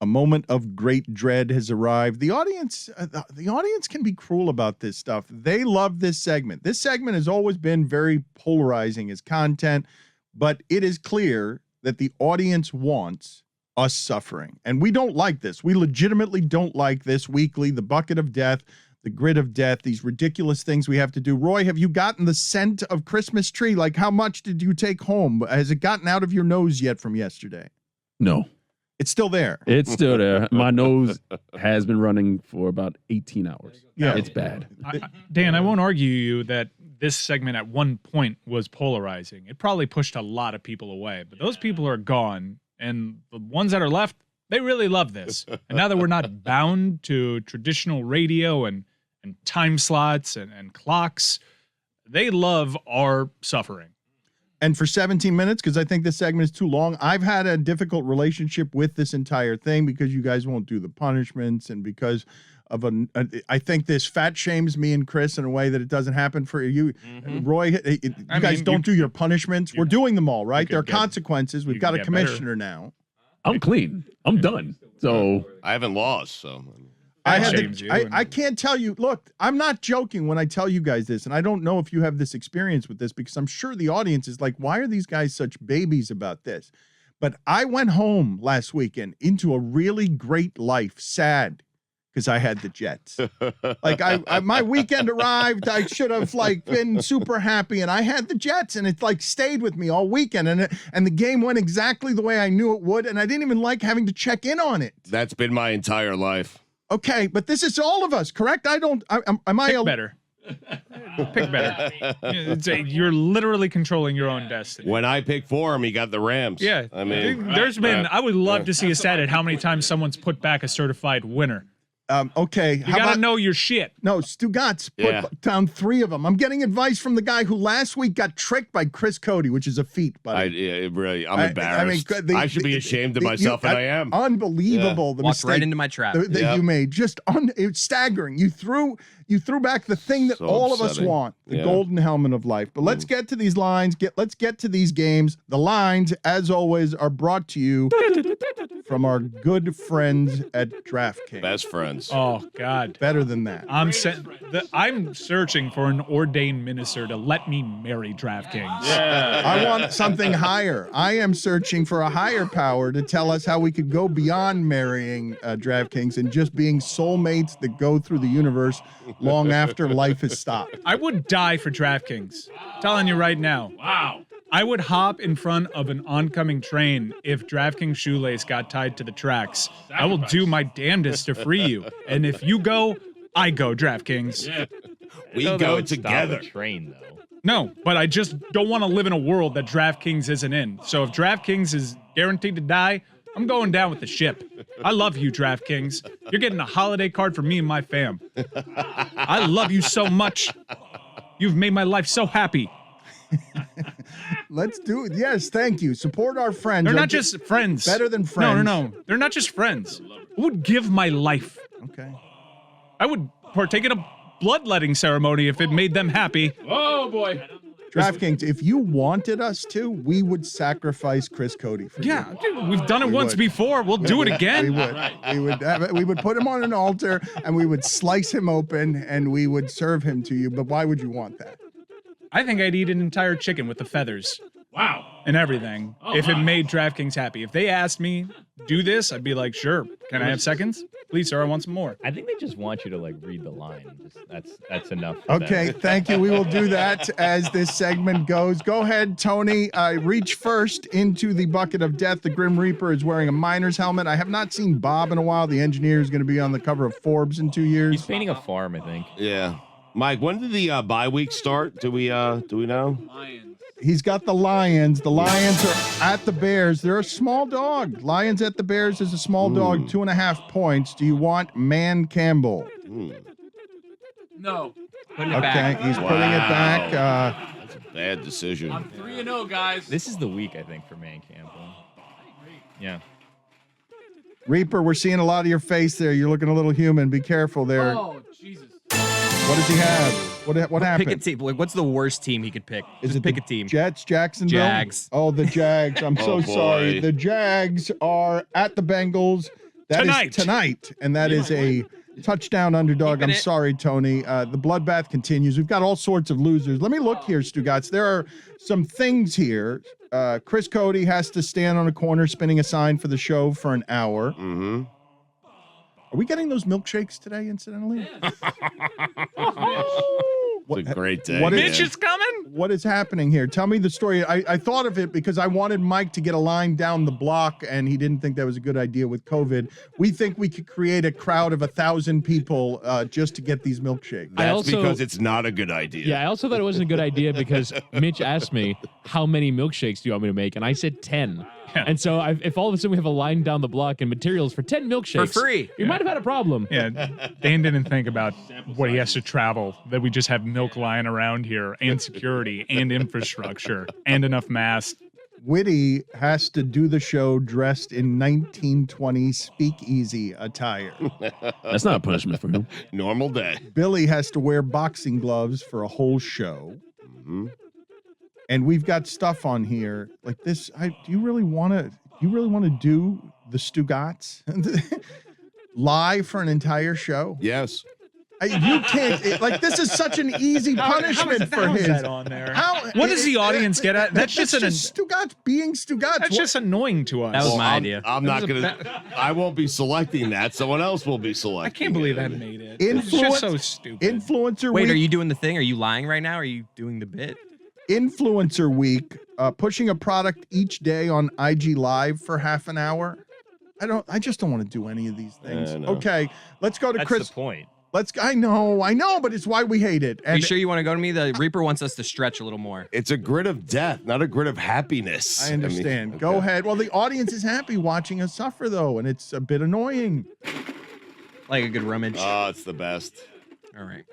moment of great dread has arrived. The audience can be cruel about this stuff. They love this segment. This segment has always been very polarizing as content, but it is clear that the audience wants us suffering. And we don't like this. We legitimately don't like this weekly, the bucket of death, the grid of death, these ridiculous things we have to do. Roy, have you gotten the scent of Christmas tree? Like, how much did you take home? Has it gotten out of your nose yet from yesterday? No. It's still there. It's still there. My nose has been running for about 18 hours. Yeah. It's bad. Dan, I won't argue you that this segment at one point was polarizing. It probably pushed a lot of people away, but those people are gone, and the ones that are left, they really love this. And now that we're not bound to traditional radio and time slots and clocks, they love our suffering. And for 17 minutes, because I think this segment is too long, I've had a difficult relationship with this entire thing because you guys won't do the punishments and because of I think this fat shames me and Chris in a way that it doesn't happen for you. Roy, you guys don't do your punishments. We're doing them all, right? There are consequences. We've got a commissioner now. I'm clean. I'm done. So I haven't lost, so I can't tell you. Look, I'm not joking when I tell you guys this, and I don't know if you have this experience with this because I'm sure the audience is like, why are these guys such babies about this? But I went home last weekend into a really great life, sad because I had the Jets. Like my weekend arrived, I should have like been super happy, and I had the Jets, and it like stayed with me all weekend, and the game went exactly the way I knew it would, and I didn't even like having to check in on it. That's been my entire life. Okay, but this is all of us, correct? Am I Pick better? Pick better. You're literally controlling your own destiny. When I picked for him, he got the Rams. Yeah, I mean, I would love to see a stat at how many times someone's put back a certified winner. Okay. You gotta know your shit. No, Stugotz put down 3 of them. I'm getting advice from the guy who last week got tricked by Chris Cody, which is a feat, buddy. I'm embarrassed. I should be ashamed of myself, and I am. Unbelievable. The Walked mistake right into my trap. that you made. Just it's staggering. You threw back the thing that all of us want, the golden helmet of life. But let's get to these lines. Let's get to these games. The lines, as always, are brought to you from our good friends at DraftKings. Best friends. Oh God, better than that. I'm searching for an ordained minister to let me marry DraftKings. Yeah. I want something higher. I am searching for a higher power to tell us how we could go beyond marrying DraftKings and just being soulmates that go through the universe long after life has stopped. I would die for DraftKings. I'm telling you right now. Wow. I would hop in front of an oncoming train if DraftKings shoelace got tied to the tracks. I will do my damnedest to free you. And if you go, I go, DraftKings. Yeah. We go together. Train, though. No, but I just don't want to live in a world that DraftKings isn't in. So if DraftKings is guaranteed to die, I'm going down with the ship. I love you, DraftKings. You're getting a holiday card for me and my fam. I love you so much. You've made my life so happy. Let's do it. Yes, thank you. Support our friends. They're not just friends. Better than friends. No. They're not just friends. I would give my life. Okay. I would partake in a bloodletting ceremony if it made them happy. Oh, boy. DraftKings, if you wanted us to, we would sacrifice Chris Cody for you. Yeah, dude, we've done it once before. We'll do it again. We would put him on an altar, and we would slice him open, and we would serve him to you. But why would you want that? I think I'd eat an entire chicken with the feathers. Wow. And everything. If it made DraftKings happy. If they asked me, do this, I'd be like, sure. Can I have seconds? Please, sir, I want some more. I think they just want you to like read the line. That's enough. Okay, thank you. We will do that as this segment goes. Go ahead, Tony. Reach first into the bucket of death. The Grim Reaper is wearing a miner's helmet. I have not seen Bob in a while. The engineer is going to be on the cover of Forbes in 2 years. He's painting a farm, I think. Yeah. Mike, when did the bye week start? Do we know? He's got the Lions. The Lions are at the Bears. They're a small dog. Lions at the Bears is a small dog, 2.5 points. Do you want Man Campbell? No. Putting it back. He's putting it back. That's a bad decision. I'm 3-0, guys. This is the week, I think, for Man Campbell. Yeah. Reaper, we're seeing a lot of your face there. You're looking a little human. Be careful there. Oh, Jesus. What does he have? What happened? Pick a team. Like, what's the worst team he could pick? Is Just it pick the a team. Jets, Jacksonville? Jags. Oh, the Jags. I'm so Oh, sorry. boy. The Jags are at the Bengals. That Tonight. is tonight, and that is a touchdown underdog. I'm sorry, Tony. The bloodbath continues. We've got all sorts of losers. Let me look here, Stugotz. There are some things here. Chris Cody has to stand on a corner spinning a sign for the show for an hour. Mm-hmm. Are we getting those milkshakes today, incidentally? It's a great day. What is- Mitch is coming. What is happening here? Tell me the story. I thought of it because I wanted Mike to get a line down the block, and he didn't think that was a good idea with COVID. We think we could create a crowd of 1,000 people just to get these milkshakes. That's because it's not a good idea. Yeah, I also thought it wasn't a good idea because Mitch asked me, how many milkshakes do you want me to make? And I said 10. And so if all of a sudden we have a line down the block and materials for 10 milkshakes. For free. We might have had a problem. Yeah, Dan didn't think about what he has to travel, that we just have milk lying around here, and security, and infrastructure, and enough masks. Whitty has to do the show dressed in 1920s speakeasy attire. That's not a punishment for him. Normal day. Billy has to wear boxing gloves for a whole show. Mm-hmm. And we've got stuff on here like this. Do you really want to do the Stugotz live for an entire show? Yes. You can't. This is such an easy punishment for How is his. that on there? How, What does the audience get at? That's just Stugotz being Stugotz. That's just annoying to us. That was my I'm, idea. I'm not going to. I won't be selecting that. Someone else will be I selecting. can't believe that made it. It's just so stupid. Influencer Wait, week. are you doing the thing? Are you lying right now? Or are you doing the bit? Influencer week, pushing a product each day on IG Live for half an hour. I just don't want to do any of these things. No. Okay, let's go to That's Chris. the point. I know, but it's why we hate it. Are you And sure you want to go to me? The Reaper wants us to stretch a little more. It's a grid of death, not a grid of happiness. I understand. mean, Go okay. ahead. Well, the audience is happy watching us suffer, though, and it's a bit annoying. Like a good rummage. Oh, it's the best. All right.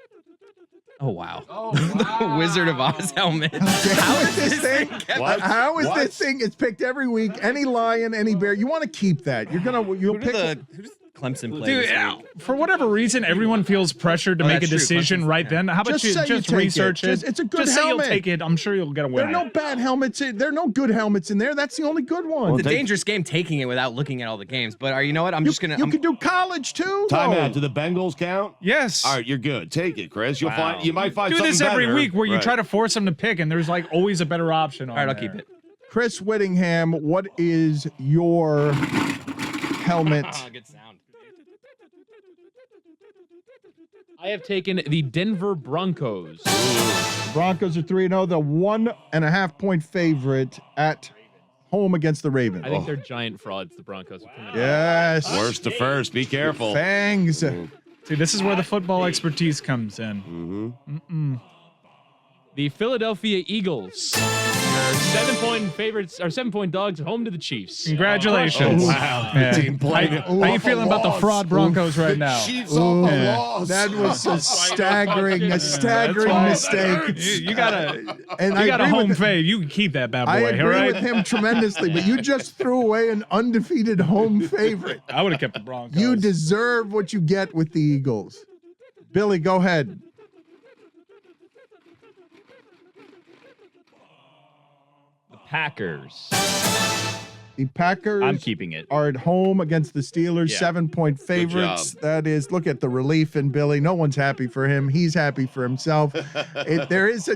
Oh, wow. The Wizard of Oz helmet. How is this thing? What? How is What? this thing? It's picked every week. Any lion, any bear. You want to keep that. You'll pick. Who does Clemson play Dude, this week? for whatever reason, everyone feels pressured to Oh, make a that's true. decision Clemson's- right then. How about Just you say you just take research it. it? It's a good Just say you'll helmet. take it. I'm sure you'll get a There win. are no bad helmets. There are no good helmets in there. That's the only good one. It's a dangerous game taking it without looking at all the games. But you know what? I'm just going to. You can do college too. Time though. out. Do the Bengals count? Yes. All right, you're good. Take it, Chris. You'll find. You might find Do something this every better. week where you Right. try to force them to pick, and there's like always a better option. All right, I'll keep it. Chris Whittingham, what is your helmet? Good sound. I have taken the Denver Broncos. The Broncos are 3-0. The 1.5 point favorite at home against the Ravens. I think they're giant frauds, the Broncos. Yes. Worst to first. Be careful. Fangs. See, this is where the football expertise comes in. Mm-hmm. The Philadelphia Eagles are 7-point favorites, or 7-point dogs, home to the Chiefs. Congratulations. Oh, wow. Yeah. The team played it. How you feeling about the fraud Broncos right now? Chiefs off the loss. That was a staggering mistake. You got a And I you got a agree home with- fade. You can keep that bad boy. I all agree right? with him tremendously, but you just threw away an undefeated home favorite. I would have kept the Broncos. You deserve what you get with the Eagles. Billy, go ahead. Packers. The Packers I'm keeping it. are at home against the Steelers, Yeah. 7-point favorites. That is, look at the relief in Billy. No one's happy for him. He's happy for himself. There is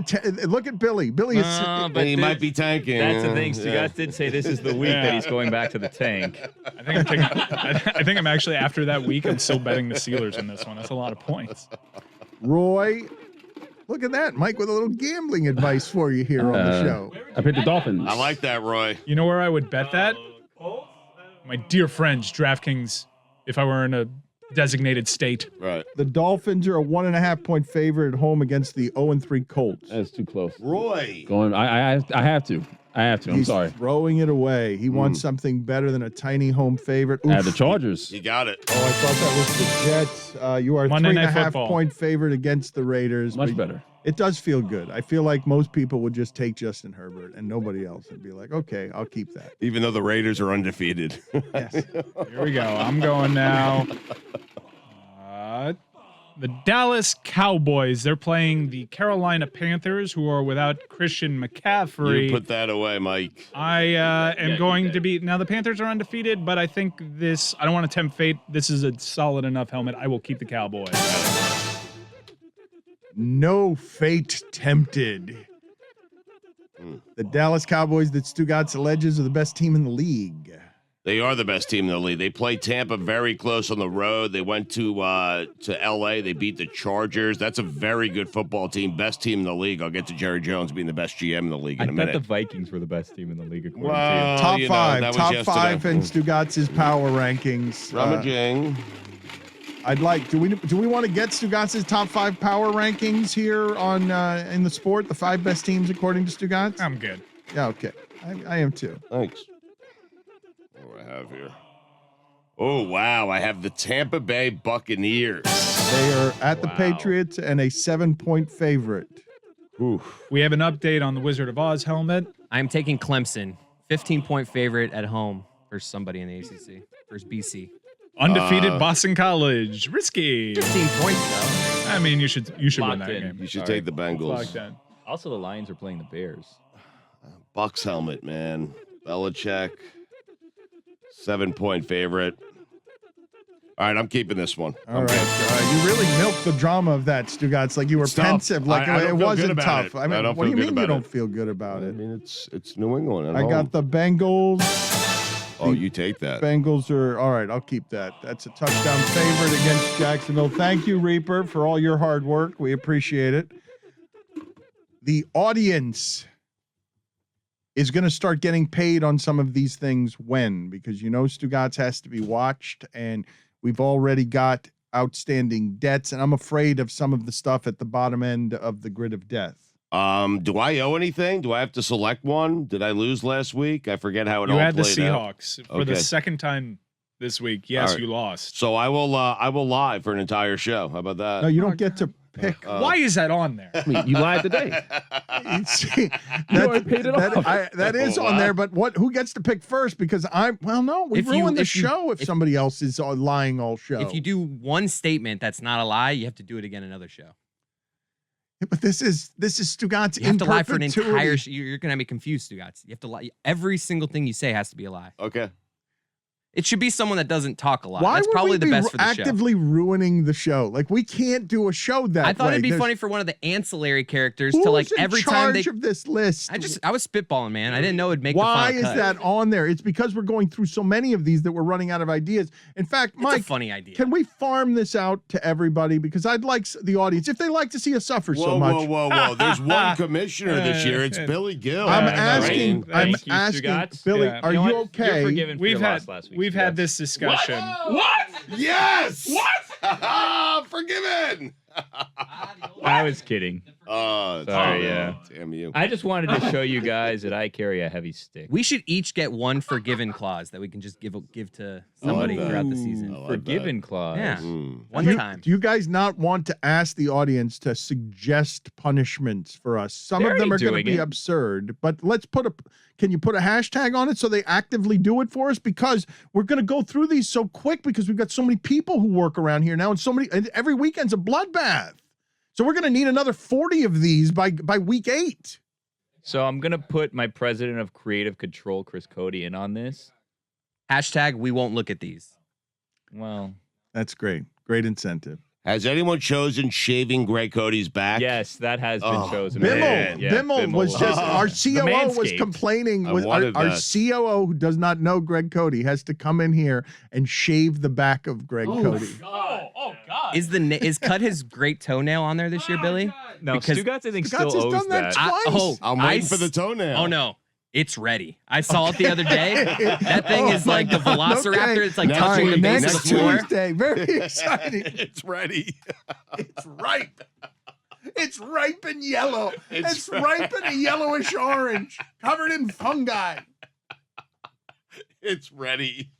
look at Billy. Billy is. But He might be tanking. That's the thing. Yeah. Stugotz did say this is the week that he's going back to the tank. I think I'm actually after that week. I'm still betting the Steelers in this one. That's a lot of points. Roy, look at that. Mike with a little gambling advice for you here on the show. I picked the Dolphins. I like that, Roy. You know where I would bet that? My dear friends, DraftKings. If I were in a designated state. Right. The Dolphins are a 1.5 point favorite at home against the 0-3 Colts. That's too close. Roy. Going. I have to. I'm He's sorry. throwing it away. He wants something better than a tiny home favorite. Add the Oof. Chargers. You got it. Oh, I thought that was the Jets. You are Monday Night 3.5 Football. point favorite against the Raiders. Much but better. It does feel good. I feel like most people would just take Justin Herbert and nobody else and be like, okay, I'll keep that. Even though the Raiders are undefeated. Yes. Here we go. I'm going now. The Dallas Cowboys, they're playing the Carolina Panthers, who are without Christian McCaffrey. You put that away, Mike. I am going to be... Now, the Panthers are undefeated, but I think this... I don't want to tempt fate. This is a solid enough helmet. I will keep the Cowboys. No fate tempted. The Dallas Cowboys that Stugotz alleges are the best team in the league. They are the best team in the league. They played Tampa very close on the road. They went to L.A. They beat the Chargers. That's a very good football team. Best team in the league. I'll get to Jerry Jones being the best GM in the league in a minute. I bet the Vikings were the best team in the league according to Well, Top you know, five. that was Top yesterday. five in Stugotz's power rankings. Rummaging. I'd like. Do we want to get Stugotz's top 5 power rankings here on in the sport? The 5 best teams according to Stugotz. I'm good. Yeah. Okay. I am too. Thanks. What do I have here? Oh, wow. I have the Tampa Bay Buccaneers. They are at the Patriots and a 7-point favorite. Oof. We have an update on the Wizard of Oz helmet. I'm taking Clemson, 15-point favorite at home for somebody in the ACC. Versus BC. Undefeated Boston College. Risky. 15 points though. I mean, you should win Locked that in. game. You should All take right. the Bengals. Locked in. Also, the Lions are playing the Bears. Bucks helmet, man. Belichick. 7-point favorite. All right, I'm keeping this one. All right. You really milked the drama of that, Stugotz. Like you were It's tough. pensive. Like I don't it feel good wasn't about tough. it. I mean, I don't what do you feel good mean you about don't it. feel good about I it? mean, it's New England. At I got home. the Bengals. Oh, you take that. Bengals are all right. I'll keep that. That's a touchdown favorite against Jacksonville. Thank you, Reaper, for all your hard work. We appreciate it. The audience is going to start getting paid on some of these things when, because you know Stugotz has to be watched, and we've already got outstanding debts, and I'm afraid of some of the stuff at the bottom end of the grid of death. Do I owe anything? Do I have to select one? Did I lose last week? I forget how it You all had the played out. Seahawks for the Okay. second time this week. Yes, All right. you lost. So I will lie for an entire show. How about that? No, you don't get to pick. Why is that on there? I mean, you lied today. See, already paid it off. that is on there, but who gets to pick first? Because we If you- ruined the if you- show if somebody else is lying all show. If you do one statement that's not a lie, you have to do it again another show. Yeah, but this is Stugotz You have in to lie for an perpetuity. entire. You're gonna be confused, Stugotz. You have to lie. Every single thing you say has to be a lie. Okay. It should be someone that doesn't talk a lot. Why That's would probably we the be best for the show. actively ruining the show? Like we can't do a show that I thought way. it'd be There's- funny for one of the ancillary characters Who's to like in every time they. charge of this list? I was spitballing, man. I didn't know it'd make Why the is final cut. that on there? It's because we're going through so many of these that we're running out of ideas. In fact, It's Mike, a funny idea. can we farm this out to everybody? Because I'd like the audience, if they like to see us suffer Whoa, so much. whoa. There's one commissioner this year. It's Billy Gill. I'm Yeah, I know, asking, right? I'm Thank you, asking, Stugotz. Billy, Yeah. are You know you what? okay? You're forgiven for We've your had loss last week. we've had Stugotz. this discussion. Yes. What? Forgiven. I was kidding. Sorry, yeah. Damn you. I just wanted to show you guys that I carry a heavy stick. We should each get one forgiven clause that we can just give to somebody that. throughout the season. like Forgiven clause. Yeah, Mm. one Do you- time. Do you guys not want to ask the audience to suggest punishments for us? Some They're of them are already going to doing be it. absurd, but can you put a hashtag on it so they actively do it for us? Because we're going to go through these so quick because we've got so many people who work around here now and every weekend's a bloodbath. So we're going to need another 40 of these by week 8. So I'm gonna put my president of creative control, Chris Cody, in on this. Hashtag we won't look at these. Well, That's great. Great incentive. Has anyone chosen shaving Greg Cody's back? yes, that has been chosen. Bimmel, Yeah, Bimmel was just our COO was Manscaped. complaining. I Was our wanted that. COO who does not know Greg Cody has to come in here and shave the back of Greg Cody. Is cut his great toenail on there this year, Billy? No, Because Stugotz, I think, Stugotz still has owes done that that. twice. I'm waiting for the toenail. Oh no, it's ready. I saw it the other day. That thing is my like the God, Velociraptor. okay. It's like Next touching the week, base of Next the floor. Tuesday, very exciting. It's ready. It's ripe. It's ripe and yellow. It's It's ripe and a yellowish orange, covered in fungi. It's ready.